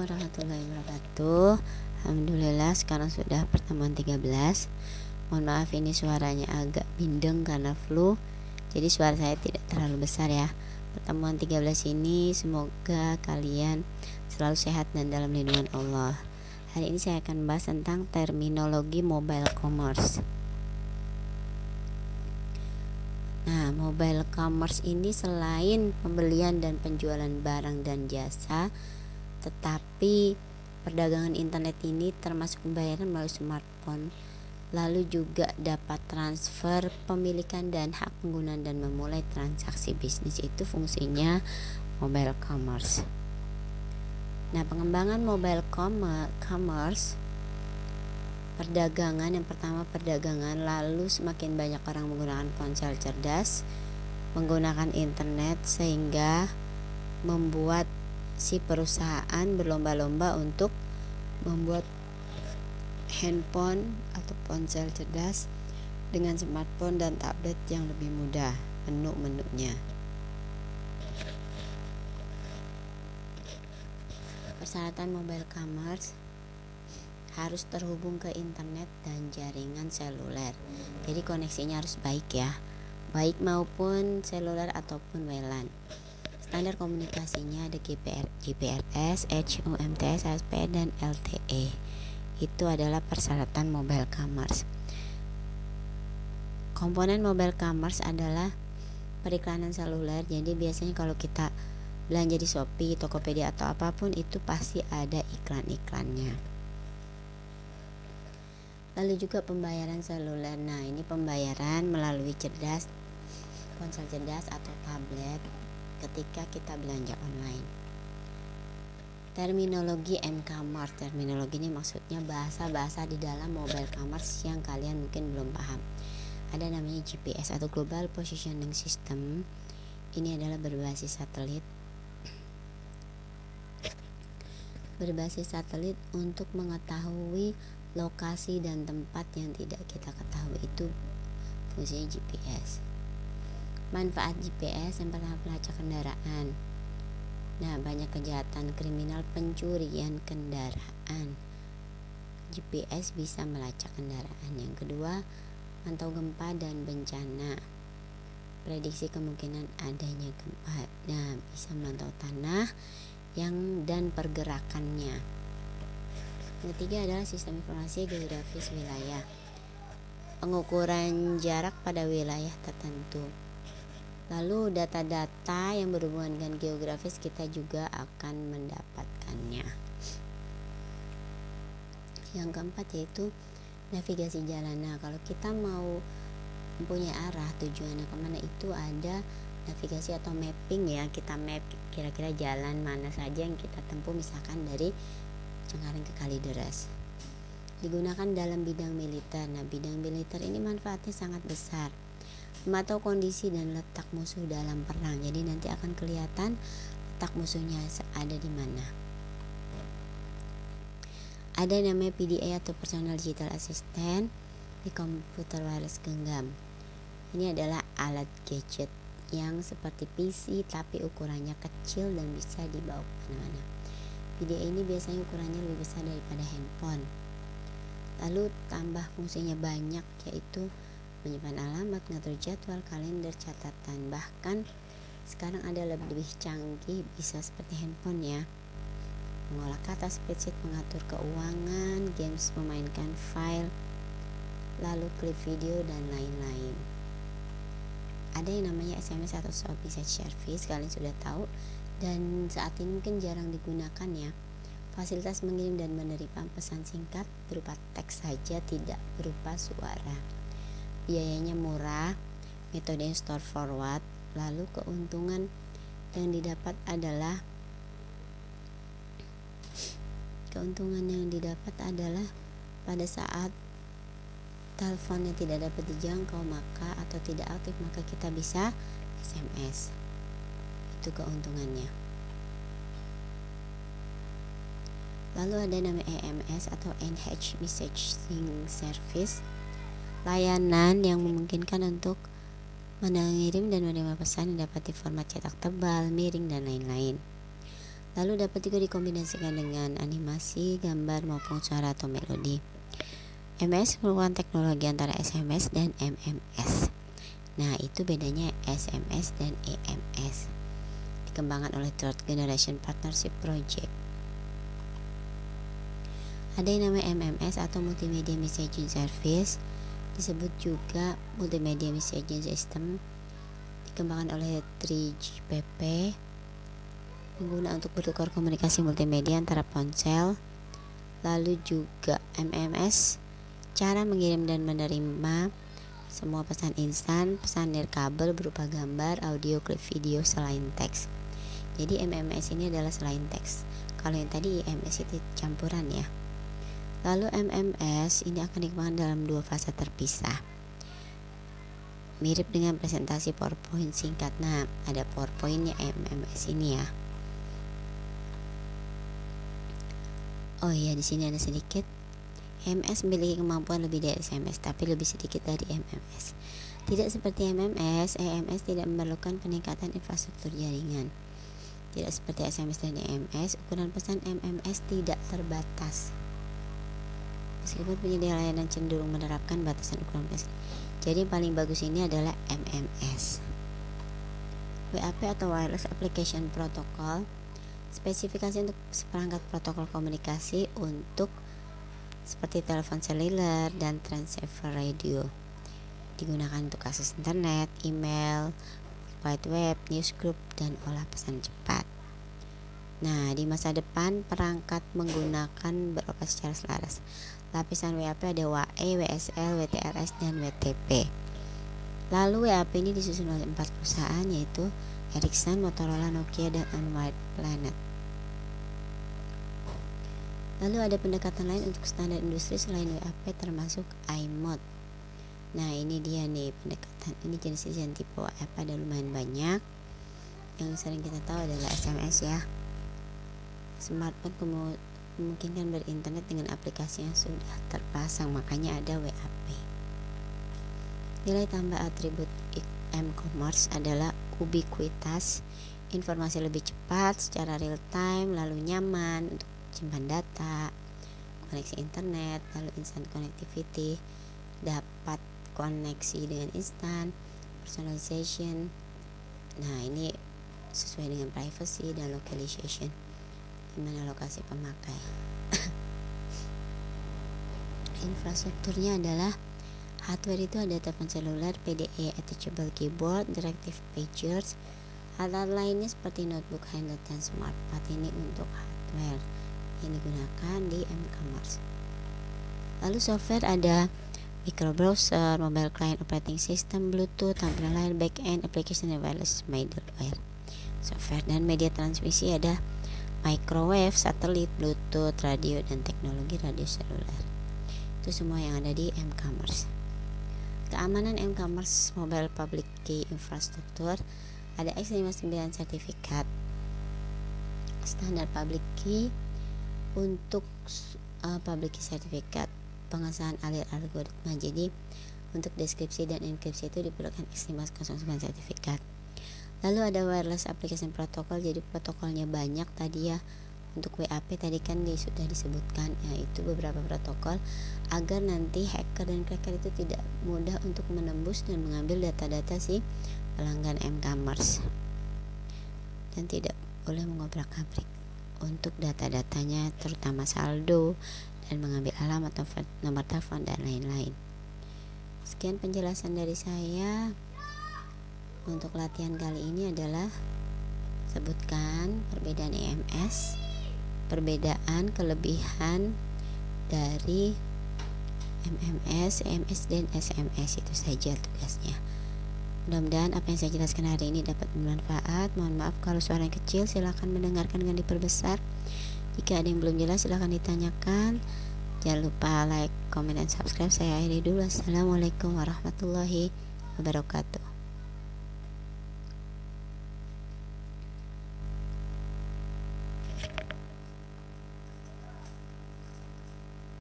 warahmatullahi wabarakatuh. Alhamdulillah sekarang sudah pertemuan 13. Mohon maaf ini suaranya agak bindeng karena flu, jadi suara saya tidak terlalu besar ya. Pertemuan 13 ini semoga kalian selalu sehat dan dalam lindungan Allah. Hari ini saya akan membahas tentang terminologi mobile commerce. Nah, mobile commerce ini selain pembelian dan penjualan barang dan jasa, tetapi perdagangan internet ini termasuk pembayaran melalui smartphone, lalu juga dapat transfer pemilikan dan hak penggunaan dan memulai transaksi bisnis. Itu fungsinya mobile commerce. Nah, pengembangan mobile commerce, perdagangan, yang pertama perdagangan, lalu semakin banyak orang menggunakan ponsel cerdas, menggunakan internet, sehingga membuat si perusahaan berlomba-lomba untuk membuat handphone atau ponsel cerdas dengan smartphone dan tablet yang lebih mudah menu-menunya. Persyaratan mobile commerce harus terhubung ke internet dan jaringan seluler. Jadi koneksinya harus baik ya, baik maupun seluler ataupun WLAN. Standar komunikasinya ada GPRS, HUMTS, ASP, dan LTE. Itu adalah persyaratan mobile commerce. Komponen mobile commerce adalah periklanan seluler. Jadi biasanya kalau kita belanja di Shopee, Tokopedia atau apapun itu pasti ada iklan-iklannya. Lalu juga pembayaran seluler. Nah, ini pembayaran melalui ponsel cerdas atau tablet ketika kita belanja online. Terminologi m-commerce. Terminologi ini maksudnya bahasa-bahasa di dalam mobile commerce yang kalian mungkin belum paham. Ada namanya GPS atau Global Positioning System. Ini adalah berbasis satelit untuk mengetahui lokasi dan tempat yang tidak kita ketahui. Itu fungsinya GPS. Manfaat GPS yang pertama, pelacak kendaraan. Nah, banyak kejahatan kriminal pencurian kendaraan. GPS bisa melacak kendaraan. Yang kedua, mantau gempa dan bencana. Prediksi kemungkinan adanya gempa. Nah, bisa memantau tanah dan pergerakannya. Yang ketiga adalah sistem informasi geografis wilayah. Pengukuran jarak pada wilayah tertentu. Lalu data-data yang berhubungan dengan geografis kita juga akan mendapatkannya. Yang keempat yaitu navigasi jalan. Nah, kalau kita mau mempunyai arah tujuannya kemana, itu ada navigasi atau mapping ya. Kita map kira-kira jalan mana saja yang kita tempuh, misalkan dari Cengkareng ke Kalideres. Digunakan dalam bidang militer. Nah, bidang militer ini manfaatnya sangat besar. Memantau kondisi dan letak musuh dalam perang. Jadi nanti akan kelihatan letak musuhnya ada di mana. Ada namanya PDA atau Personal Digital Assistant di komputer wireless genggam. Ini adalah alat gadget yang seperti PC tapi ukurannya kecil dan bisa dibawa kemana-mana. PDA ini biasanya ukurannya lebih besar daripada handphone. Lalu tambah fungsinya banyak, yaitu menyimpan alamat, ngatur jadwal, kalender, catatan. Bahkan sekarang ada lebih canggih, bisa seperti handphone ya. Mengolah kata, spreadsheet, mengatur keuangan, games, memainkan file, lalu klip video dan lain-lain. Ada yang namanya SMS atau short message service, kalian sudah tahu, dan saat ini mungkin jarang digunakan ya. Fasilitas mengirim dan menerima pesan singkat berupa teks saja, tidak berupa suara. Biayanya murah, metode store forward. Lalu keuntungan yang didapat adalah pada saat teleponnya tidak dapat dijangkau atau tidak aktif, maka kita bisa SMS. Itu keuntungannya. Lalu ada namanya EMS atau Enhanced Messaging Service, layanan yang memungkinkan untuk mengirim dan menerima pesan yang dapat di format cetak tebal, miring, dan lain-lain. Lalu dapat juga dikombinasikan dengan animasi, gambar maupun suara atau melodi. MMS merupakan teknologi antara SMS dan MMS. Nah, itu bedanya SMS dan EMS. Dikembangkan oleh Third Generation Partnership Project. Ada yang namanya MMS atau Multimedia Messaging Service, disebut juga Multimedia Messaging System, dikembangkan oleh 3GPP, menggunakan untuk bertukar komunikasi multimedia antara ponsel. Lalu juga MMS, cara mengirim dan menerima semua pesan instan, pesan nirkabel berupa gambar, audio, klip video selain teks. Jadi MMS ini adalah selain teks. Kalau yang tadi IMS itu campuran ya. Lalu MMS ini akan dikembangkan dalam 2 fase terpisah. Mirip dengan presentasi PowerPoint singkat. Nah, ada PowerPointnya MMS ini ya. Oh iya, di sini ada sedikit. MS memiliki kemampuan lebih dari SMS, tapi lebih sedikit dari MMS. Tidak seperti MMS, EMS tidak memerlukan peningkatan infrastruktur jaringan. Tidak seperti SMS dan EMS, ukuran pesan MMS tidak terbatas. Meskipun penyedia layanan cenderung menerapkan batasan ukuran pesan. Jadi yang paling bagus ini adalah MMS. WAP atau Wireless Application Protocol, spesifikasi untuk seperangkat protokol komunikasi untuk seperti telepon seluler dan transceiver radio. Digunakan untuk akses internet, email, wide web, newsgroup, dan olah pesan cepat. Nah, di masa depan perangkat menggunakan beroperasi secara selaras. Lapisan WAP ada WAE, WSL, WTRS, dan WTP. Lalu WAP ini disusun oleh 4 perusahaan, yaitu Ericsson, Motorola, Nokia, dan Unwired Planet. Lalu ada pendekatan lain untuk standar industri selain WAP, termasuk iMode. Nah, ini dia nih pendekatan. Ini jenis-jenis tipe WAP ada lumayan banyak. Yang sering kita tahu adalah SMS ya. Smartphone memungkinkan berinternet dengan aplikasi yang sudah terpasang, makanya ada WAP. Nilai tambah atribut m-commerce adalah ubiquitas, informasi lebih cepat secara real time, lalu nyaman untuk simpan data, koneksi internet, lalu instant connectivity, dapat koneksi dengan instan, personalization. Nah, ini sesuai dengan privacy dan localization, dimana lokasi pemakai. Infrastrukturnya adalah hardware, itu ada telepon seluler, PDA attachable keyboard, directive pagers. Alat lainnya seperti notebook, handheld, dan smartpad. Ini untuk hardware yang digunakan di m-commerce. Lalu software ada micro browser, mobile client operating system, bluetooth, tampilan lain, backend application, dan wireless middleware. Software dan media transmisi ada microwave, satelit, bluetooth, radio, dan teknologi radio seluler. Itu semua yang ada di m-commerce. Keamanan m-commerce mobile public key infrastructure ada X59 sertifikat standar public key. Untuk public key sertifikat pengesahan alih algoritma. Jadi untuk deskripsi dan enkripsi itu diperlukan X509 sertifikat. Lalu ada wireless application protocol, jadi protokolnya banyak tadi ya. Untuk WAP tadi kan sudah disebutkan, yaitu beberapa protokol agar nanti hacker dan cracker itu tidak mudah untuk menembus dan mengambil data-data si pelanggan m-commerce, dan tidak boleh mengobrak-abrik untuk data-datanya, terutama saldo dan mengambil alamat, nomor telepon, dan lain-lain. Sekian penjelasan dari saya. Untuk latihan kali ini adalah sebutkan perbedaan EMS, perbedaan kelebihan dari MMS, EMS, dan SMS. Itu saja tugasnya. Mudah-mudahan apa yang saya jelaskan hari ini dapat bermanfaat. Mohon maaf kalau suaranya kecil, silahkan mendengarkan dengan diperbesar. Jika ada yang belum jelas silahkan ditanyakan. Jangan lupa like, comment, dan subscribe. Saya akhiri dulu. Assalamualaikum warahmatullahi wabarakatuh.